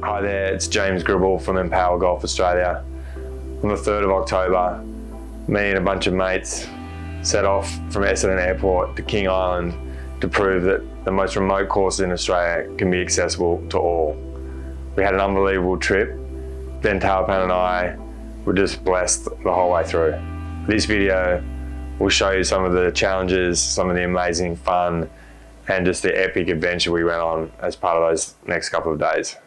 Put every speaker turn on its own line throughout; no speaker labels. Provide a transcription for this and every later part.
Hi there, it's James Gribble from Empower Golf Australia. On the 3rd of October, me and a bunch of mates set off from Essendon Airport to King Island to prove that the most remote courses in Australia can be accessible to all. We had an unbelievable trip. Ben Tullipan and I were just blessed the whole way through. This video will show you some of the challenges, some of the amazing fun, and just the epic adventure we went on as part of those next couple of days.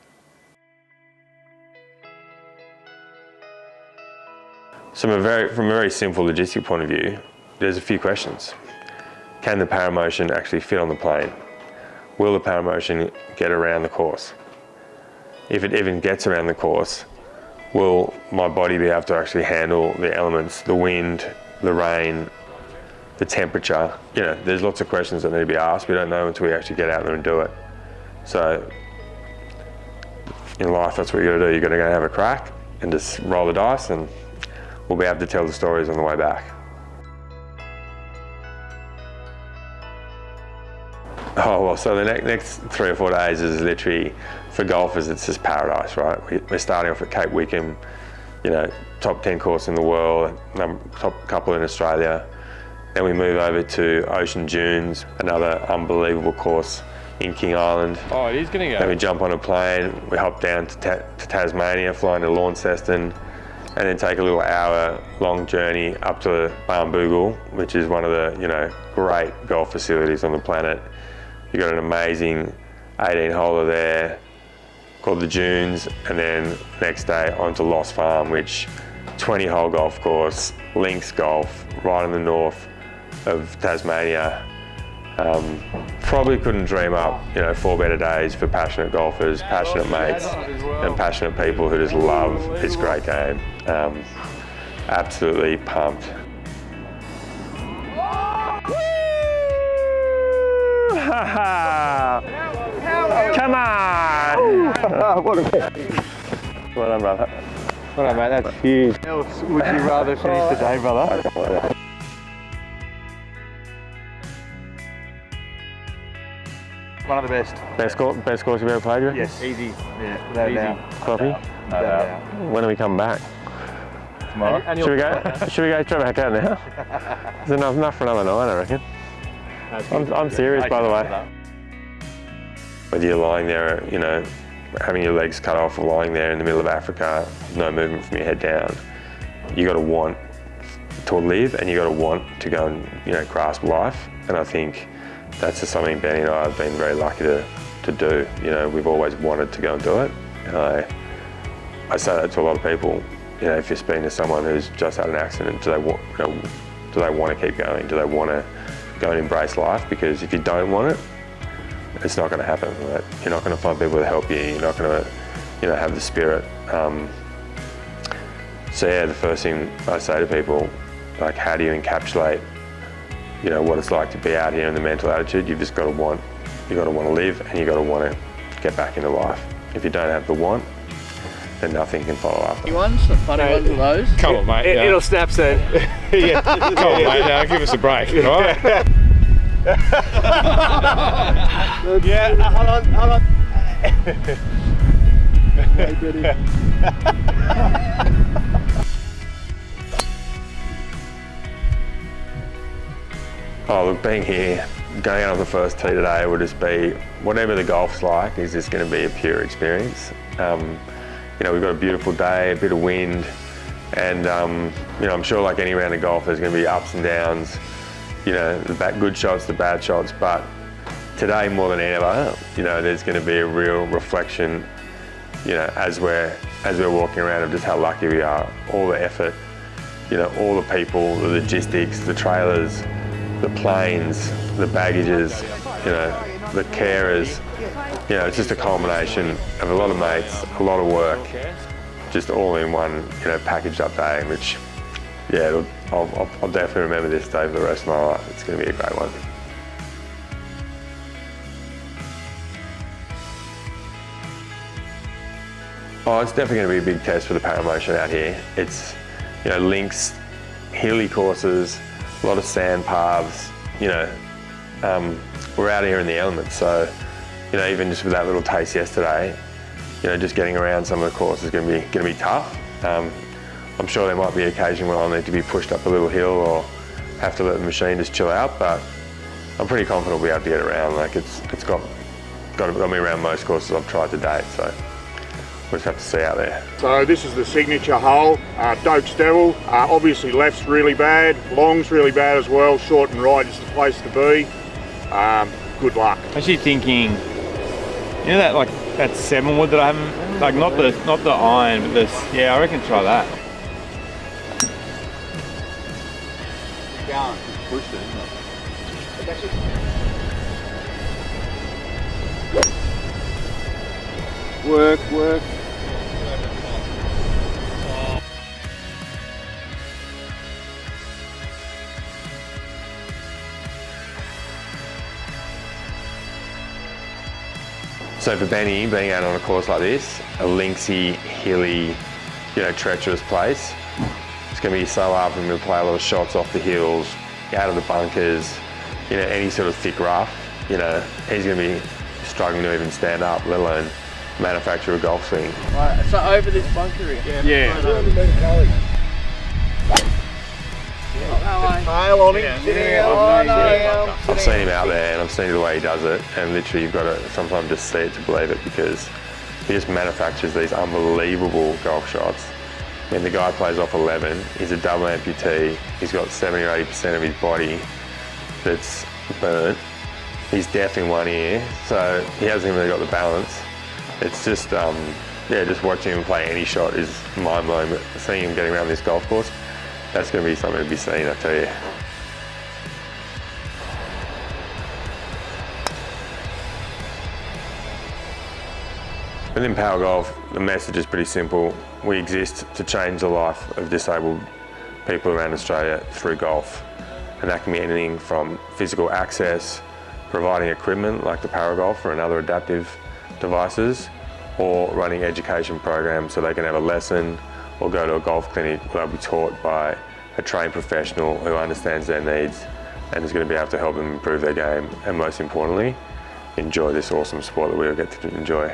So from a very simple logistic point of view, there's a few questions. Can the Paramotion actually fit on the plane? Will the Paramotion get around the course? If it even gets around the course, will my body be able to actually handle the elements, the wind, the rain, the temperature? You know, there's lots of questions that need to be asked. We don't know until we actually get out there and do it. So in life, that's what you gotta do. You gotta go and have a crack and just roll the dice, and we'll be able to tell the stories on the way back. Oh, well, so the next 3 or 4 days is literally, for golfers, it's just paradise, right? We're starting off at Cape Wickham, you know, top 10 course in the world, top couple in Australia. Then we move over to Ocean Dunes, another unbelievable course in King Island.
Oh, it is going to go.
Then we jump on a plane, we hop down to Tasmania, flying to Launceston, and then take a little hour-long journey up to Barnbougle, which is one of the, you know, great golf facilities on the planet. You've got an amazing 18-holer there called the Dunes, and then next day onto Lost Farm, which 20-hole golf course, links golf, right in the north of Tasmania. Probably couldn't dream up, you know, 4 better days for passionate golfers, passionate mates, and passionate people who just love this great game. Absolutely pumped. Come on! What a well done, brother.
Well done, mate, that's huge. What else would you rather finish today, brother? One of the best.
Best course you've ever played with?
Yes, easy. Yeah, without a doubt.
Coffee?
No doubt.
When do we come back?
Tomorrow.
Should we go straight back out now? There's enough for another night, I reckon. I'm serious, by the way. Whether you're lying there, you know, having your legs cut off or lying there in the middle of Africa, no movement from your head down, you got to want to live, and you got to want to go and, you know, grasp life. And I think that's just something Benny and I have been very lucky to do. You know, we've always wanted to go and do it. And I say that to a lot of people. You know, if you're speaking to someone who's just had an accident, do they want to keep going? Do they want to go and embrace life? Because if you don't want it, it's not going to happen. Right? You're not going to find people to help you. You're not going to, you know, have the spirit. So yeah, the first thing I say to people, like, how do you encapsulate, you know, what it's like to be out here in the mental attitude? You've just got to want. You got to want to live, and you got to want to get back into life. If you don't have the want, then nothing can follow up.
The funny ones of those.
Come on, mate.
It'll snap soon.
Yeah. Come on, mate. Give us a break, all right?
Yeah, hold on.
Oh, look, being here, going out on the first tee today will just be, whatever the golf's like, is just going to be a pure experience. You know, we've got a beautiful day, a bit of wind, and you know, I'm sure like any round of golf, there's going to be ups and downs. You know, the good shots, the bad shots, but today more than ever, you know, there's going to be a real reflection, you know, as we're walking around, of just how lucky we are. All the effort, you know, all the people, the logistics, the trailers, the planes, the baggages, you know, the carers. You know, it's just a culmination of a lot of mates, a lot of work, just all in one, you know, packaged up day, which, yeah, I'll definitely remember this day for the rest of my life. It's going to be a great one. Oh, it's definitely going to be a big test for the Paramotion out here. It's, you know, links, hilly courses, a lot of sand paths, you know. We're out here in the elements, so, you know, even just with that little taste yesterday, just getting around some of the course is going to be tough. I'm sure there might be occasion when I'll need to be pushed up a little hill or have to let the machine just chill out, but I'm pretty confident we'll be able to get around. Like it's got me around most courses I've tried to date, so we'll just have to see out there.
So this is the signature hole, Doak's Devil. Obviously left's really bad, long's really bad as well, short and right is the place to be. Good luck.
Actually thinking, that 7 wood that I haven't, like not the iron, but this. Yeah, I reckon try that.
Going. Pushed it, isn't it? Work.
So for Benny, being out on a course like this, a linksy, hilly, treacherous place, it's going to be so hard for him to play a lot of shots off the hills, out of the bunkers, any sort of thick rough. He's going to be struggling to even stand up, let alone manufacture a golf swing.
Right, so over this bunker again.
Yeah.
Tail on him.
I've seen him out there and I've seen the way he does it, and literally you've got to sometimes just see it to believe it, because he just manufactures these unbelievable golf shots. I mean, the guy plays off 11, he's a double amputee, he's got 70 or 80% of his body that's burnt. He's deaf in one ear, so he hasn't even really got the balance. It's just, just watching him play any shot is mind-blowing, but seeing him getting around this golf course, that's going to be something to be seen, I tell you. Within Power Golf, the message is pretty simple. We exist to change the life of disabled people around Australia through golf. And that can be anything from physical access, providing equipment like the Paragolfer and other adaptive devices, or running education programs so they can have a lesson or go to a golf clinic where they'll be taught by a trained professional who understands their needs and is going to be able to help them improve their game, and most importantly, enjoy this awesome sport that we all get to enjoy.